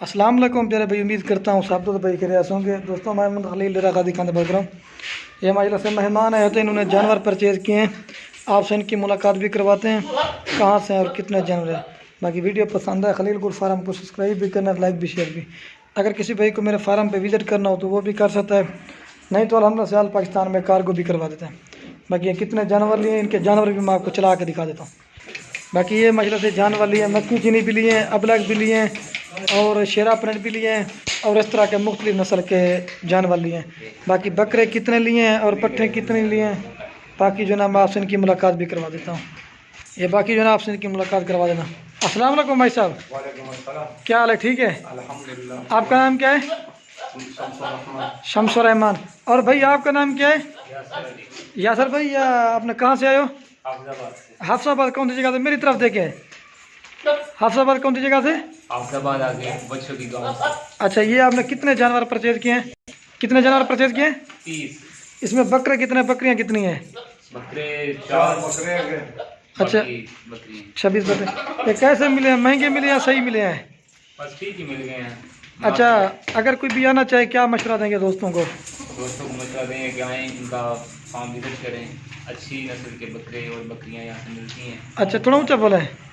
अस्सलाम वालेकुम प्यारे भाई, उम्मीद करता हूँ सब तो भाई खैरियत होंगे। दोस्तों मैं मोहम्मद खलील डेरा गाजी खान बोल रहा हूँ। ये हमारे से मेहमान आए होते हैं, इन्होंने जानवर परचेज़ किए हैं। आपसे इनकी मुलाकात भी करवाते हैं, कहाँ से हैं और कितने जानवर हैं। बाकी वीडियो पसंद है खलील गुड फार्म को सब्सक्राइब भी करना, लाइक भी शेयर भी। अगर किसी भाई को मेरे फार्म पर विज़िट करना हो तो वो भी कर सकता है, नहीं तो अल्हम्दुलिल्लाह से पाकिस्तान में कार्गो भी करवा देते हैं। बाकी ये कितने जानवर लिए, इनके जानवर भी मैं आपको चला के दिखा देता हूँ। बाकी ये मजला से जानवर लिए, मक्की चीनी भी लिए हैं, अबलग भी लिए हैं और शेरा प्रिंट भी लिए हैं और इस तरह के मुख्तलिफ नस्ल के जानवर लिए हैं। बाकी बकरे कितने लिए हैं और पट्ठे कितने लिए हैं, बाकी जो ना मैं आपसे इनकी मुलाकात भी करवा देता हूँ। ये बाकी जो ना आपसे इनकी मुलाकात करवा देना। अस्सलाम वालेकुम भाई साहब, क्या हाल है? ठीक है अल्हम्दुलिल्लाह। आपका नाम क्या है? शमसुर रहमान। और भाई आपका नाम क्या है? यासर भाई। या आपने कहाँ से आए हो? हाफसाबाद। कौन सी जगह से? मेरी तरफ देखे। हाफसाबाद कौन सी जगह से? हाफसाबाद आगे बच्चों की गांव। अच्छा, ये आपने कितने जानवर परचेज किए हैं? कितने जानवर परचेज किए हैं? 30। इसमें बकरे कितने, बकरियां कितनी हैं? बकरे 4 बकरे। अच्छा, 26 बकरे। ये कैसे मिले हैं? महंगे मिले या सही मिले हैं? बस ठीक ही मिल गए हैं। अच्छा, अगर कोई भी आना चाहे क्या मशवरा देंगे दोस्तों को? दोस्तों को मशवरा दें कि आएँ, इनका फार्म विजिट करें। अच्छी नस्ल के बकरे और बकरियां यहाँ से मिलती हैं। अच्छा, थोड़ा ऊँचा बोला है।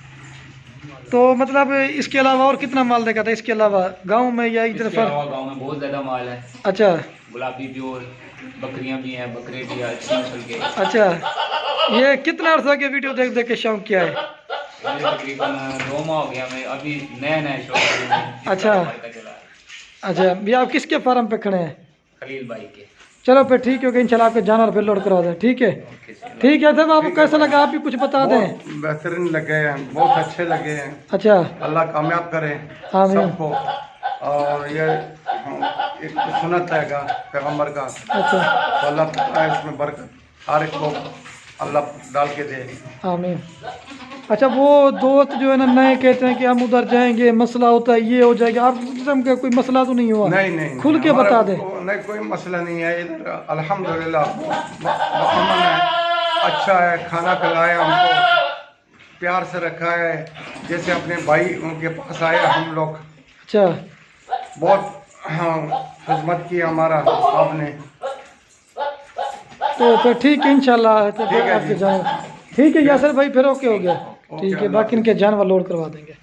तो मतलब इसके अलावा और कितना माल देखा था इसके अलावा गांव में या इधर? गांव में बहुत ज़्यादा माल है। अच्छा, गुलाबी भी और बकरियां भी हैं, बकरे भी हैं अच्छी नस्ल के। अच्छा, ये कितना अर्सा के वीडियो देख देख के शौक किया है? तकरीबन 2 माह हो गया, मैं अभी नया शौक। अच्छा अच्छा, भैया आप किसके फार्म पे खड़े हैं? खलील भाई के। चलो फिर ठीक है, इंशाल्लाह आपके जानवर फिर लोड करवा दें। ठीक है ठीक है। सब आपको कैसा लगा, आप भी कुछ बता दें। बेहतरीन लगे हैं, बहुत अच्छे लगे हैं। अच्छा, अल्लाह कामयाब करे सबको। और ये एक सुन्नत है पैगम्बर का। अच्छा, तो अल्लाह ताला इसमें बरकत हर एक को अल्लाह डाल के दे। आमीन। अच्छा, वो दोस्त जो है ना नए कहते हैं कि हम उधर जाएंगे, मसला होता है, ये हो जाएगा। आप किस्म का कोई मसला तो नहीं हुआ? नहीं, खुल के बता दें। नहीं, कोई मसला नहीं है इधर। अल्हम्दुलिल्लाह अमन है, अच्छा है। खाना खिलाया हमको, प्यार से रखा है, जैसे अपने भाई उनके पास आए हम लोग। अच्छा, बहुत खिदमत की हमारा आपने। तो फिर ठीक है इंशाल्लाह। तो ठीक है आपके जानवर ठीक है यासर भाई, फिर ओके हो गया। ठीक है, बाकी इनके जानवर लोड करवा देंगे।